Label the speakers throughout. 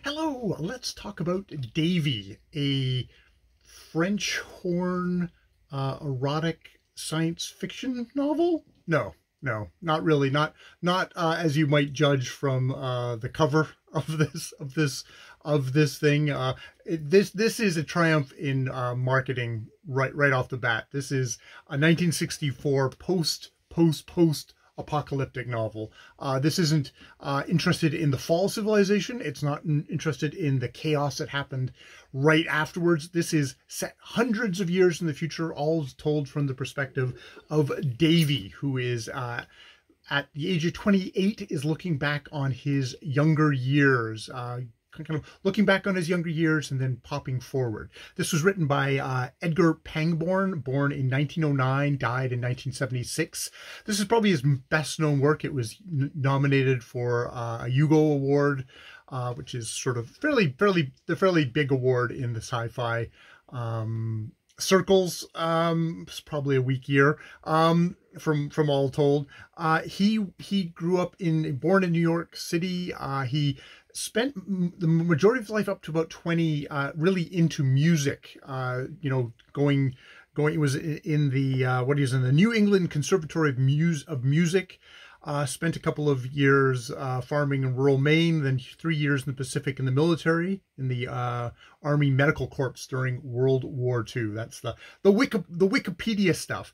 Speaker 1: Hello, let's talk about Davy, a French horn erotic science fiction novel. No, not really. Not as you might judge from the cover of this thing. This is a triumph in marketing right off the bat. This is a 1964 post apocalyptic novel. This isn't interested in the fall of civilization. It's not interested in the chaos that happened right afterwards. This is set hundreds of years in the future, all told from the perspective of Davy, who is at the age of 28, is looking back on his younger years, kind of looking back on his younger years and then popping forward. This was written by Edgar Pangborn, born in 1909, died in 1976. This is probably his best known work. It was nominated for a Hugo Award, which is sort of the fairly big award in the sci-fi circles. It's probably a weak year from all told. He grew up born in New York City. He spent the majority of his life up to about 20 really into music, going he was in the he was in the New England Conservatory of Music. Spent a couple of years farming in rural Maine, then 3 years in the Pacific in the military, in the Army Medical Corps during World War II. That's the Wikipedia stuff.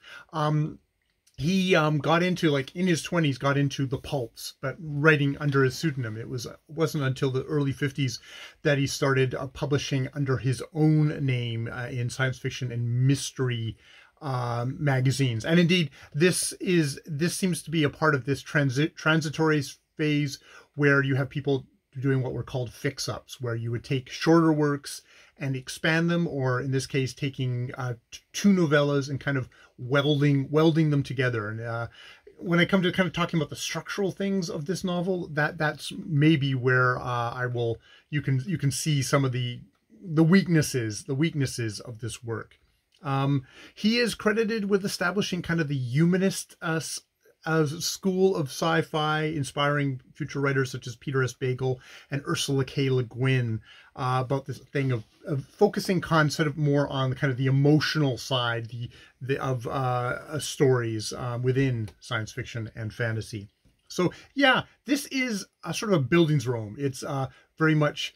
Speaker 1: He got into, like, in his 20s, got into the pulps, but writing under his pseudonym. Wasn't until the early 50s that he started publishing under his own name in science fiction and mystery magazines. And indeed, this seems to be a part of this transitory phase where you have people doing what were called fix-ups, where you would take shorter works and expand them, or in this case, taking two novellas and kind of welding them together. And when I come to kind of talking about the structural things of this novel, that's maybe where you can see some of the weaknesses of this work. He is credited with establishing kind of the humanist school of sci-fi, inspiring future writers such as Peter S. Bagel and Ursula K. Le Guin, about this thing of focusing concept more on kind of the emotional side of stories within science fiction and fantasy. So yeah, this is a sort of a Bildungsroman. It's very much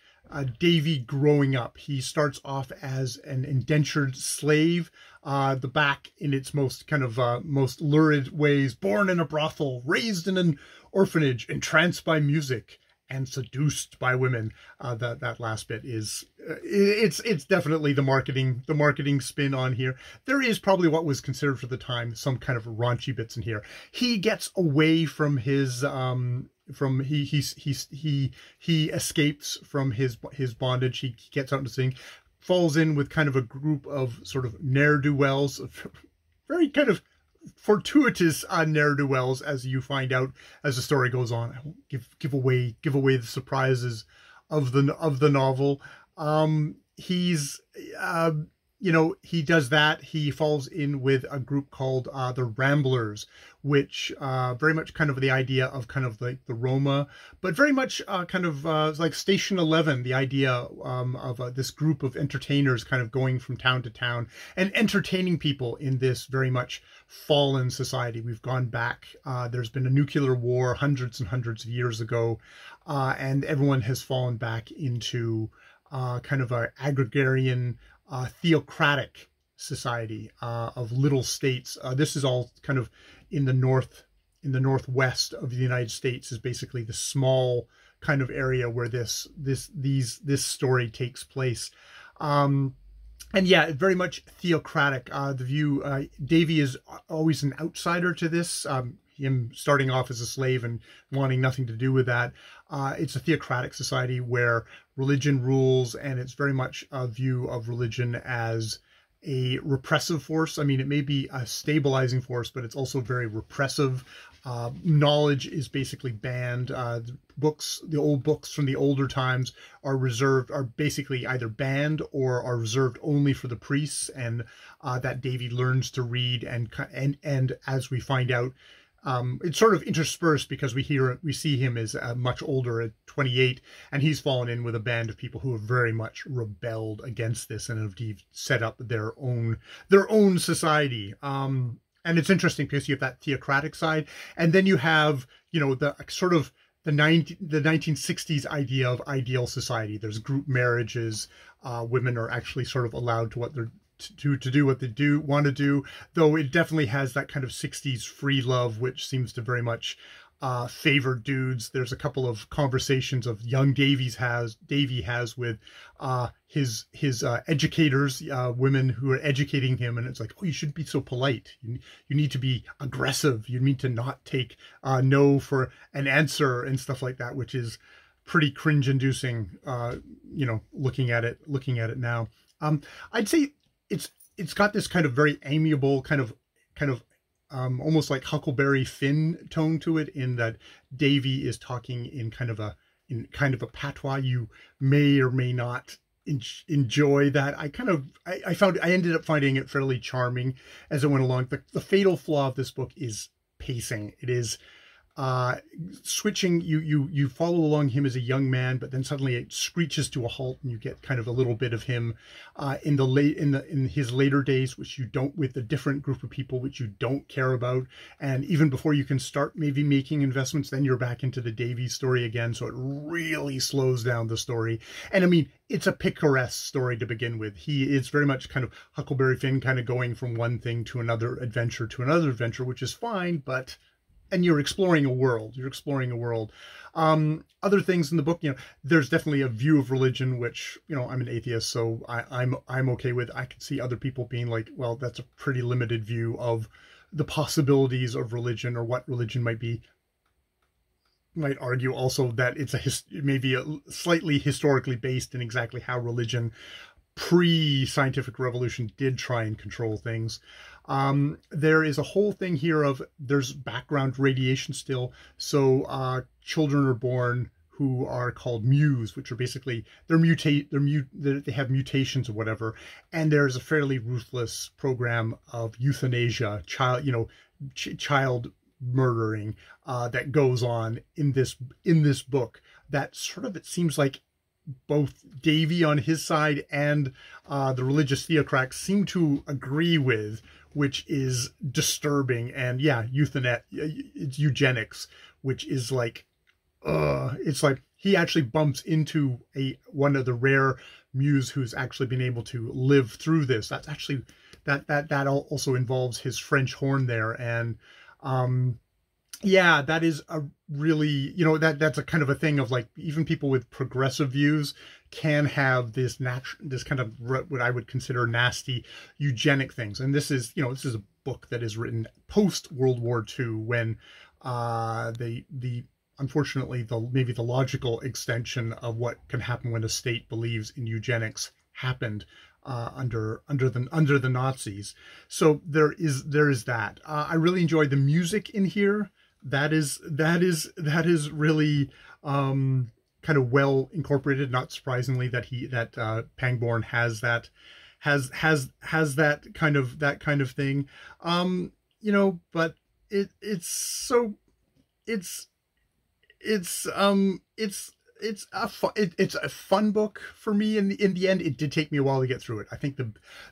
Speaker 1: Davy growing up. He starts off as an indentured slave, the back in its most kind of most lurid ways, born in a brothel, raised in an orphanage, entranced by music, and seduced by women. That last bit is it's definitely the marketing spin on here. There is probably what was considered for the time some kind of raunchy bits in here. He gets away from his he escapes from his bondage. He gets out into sing, falls in with kind of a group of sort of ne'er-do-wells, very kind of fortuitous ne'er-do-wells, as you find out as the story goes on. I won't give away the surprises of the novel. He's he does that. He falls in with a group called the Ramblers, which very much kind of the idea of kind of like the Roma, but very much kind of like Station 11, the idea of this group of entertainers kind of going from town to town and entertaining people in this very much fallen society. We've gone back. There's been a nuclear war hundreds and hundreds of years ago, and everyone has fallen back into kind of an agrarian, theocratic society of little states. This is all kind of in the northwest of the United States, is basically the small kind of area where this story takes place. And yeah, very much theocratic. The view, Davy is always an outsider to this. Him starting off as a slave and wanting nothing to do with that. It's a theocratic society where religion rules, and it's very much a view of religion as a repressive force. I mean, it may be a stabilizing force, but it's also very repressive. Knowledge is basically banned. The old books from the older times are basically either banned or are reserved only for the priests, and that Davy learns to read and as we find out, it's sort of interspersed because we see him as much older at 28, and he's fallen in with a band of people who have very much rebelled against this and have set up their own society. And it's interesting because you have that theocratic side, and then you have, you know, the sort of the 1960s idea of ideal society. There's group marriages. Women are actually sort of allowed to do what they want to do, though it definitely has that kind of 60s free love, which seems to very much favor dudes. There's a couple of conversations of young Davy has with his educators, women who are educating him, and it's like, oh, you shouldn't be so polite. You need to be aggressive. You need to not take no for an answer and stuff like that, which is pretty cringe-inducing. You know, looking at it now. I'd say it's got this kind of very amiable kind of almost like Huckleberry Finn tone to it, in that Davy is talking in kind of a patois. You may or may not enjoy that. I ended up finding it fairly charming as it went along. The fatal flaw of this book is pacing. It is switching. You follow along him as a young man, but then suddenly it screeches to a halt, and you get kind of a little bit of him in his later days, which you don't, with a different group of people which you don't care about. And even before you can start maybe making investments, then you're back into the Davy story again. So it really slows down the story. And I mean, it's a picaresque story to begin with. He is very much kind of Huckleberry Finn, kind of going from one thing to another adventure, which is fine, but and you're exploring a world. Other things in the book, you know, there's definitely a view of religion, which, you know, I'm an atheist, so I'm okay with. I could see other people being like, well, that's a pretty limited view of the possibilities of religion or what religion might be. Might argue also that it's maybe a slightly historically based in exactly how religion pre-scientific revolution did try and control things. There is a whole thing here of there's background radiation still. So children are born who are called Mews, which are basically they have mutations or whatever. And there's a fairly ruthless program of euthanasia, child murdering that goes on in this book. That sort of, it seems like both Davy on his side and the religious theocrats seem to agree with, which is disturbing. And yeah, it's eugenics, which is like, it's like he actually bumps into one of the rare Mews who's actually been able to live through this. That's actually, that also involves his French horn there. And yeah, that is a really, you know, that's a kind of a thing of like, even people with progressive views can have this kind of what I would consider nasty eugenic things. And this is, you know, this is a book that is written post World War II, when unfortunately maybe the logical extension of what can happen when a state believes in eugenics happened under the Nazis. So there is that. I really enjoy the music in here. That is really kind of well incorporated. Not surprisingly that Pngbrn has that kind of thing. You know, but it's a fun book for me. In the end, it did take me a while to get through it. I think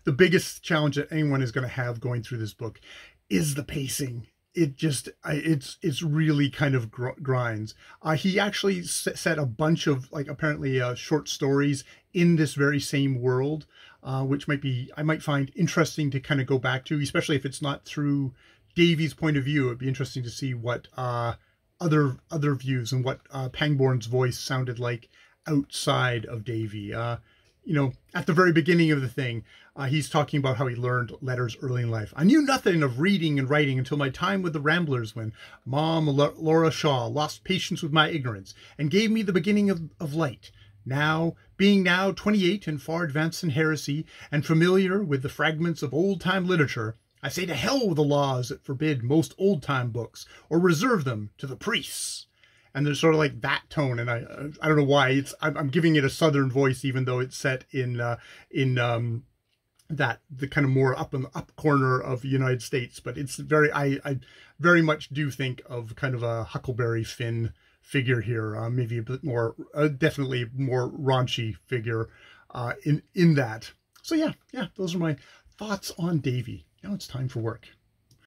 Speaker 1: the biggest challenge that anyone is going to have going through this book is the pacing. It's really kind of grinds. He actually set a bunch of, like, apparently short stories in this very same world, which I might find interesting to kind of go back to, especially if it's not through Davy's point of view. It'd be interesting to see what other views and what Pngbrn's voice sounded like outside of Davy. You know, at the very beginning of the thing, he's talking about how he learned letters early in life. I knew nothing of reading and writing until my time with the Ramblers, when Mom Laura Shaw lost patience with my ignorance and gave me the beginning of light. Now, being 28 and far advanced in heresy and familiar with the fragments of old-time literature, I say to hell with the laws that forbid most old-time books or reserve them to the priests. And there's sort of like that tone, and I don't know why I'm giving it a Southern voice, even though it's set in the kind of more up in the up corner of the United States. But it's very, I very much do think of kind of a Huckleberry Finn figure here, maybe a bit more, definitely more raunchy figure in that. So yeah, those are my thoughts on Davy. Now it's time for work.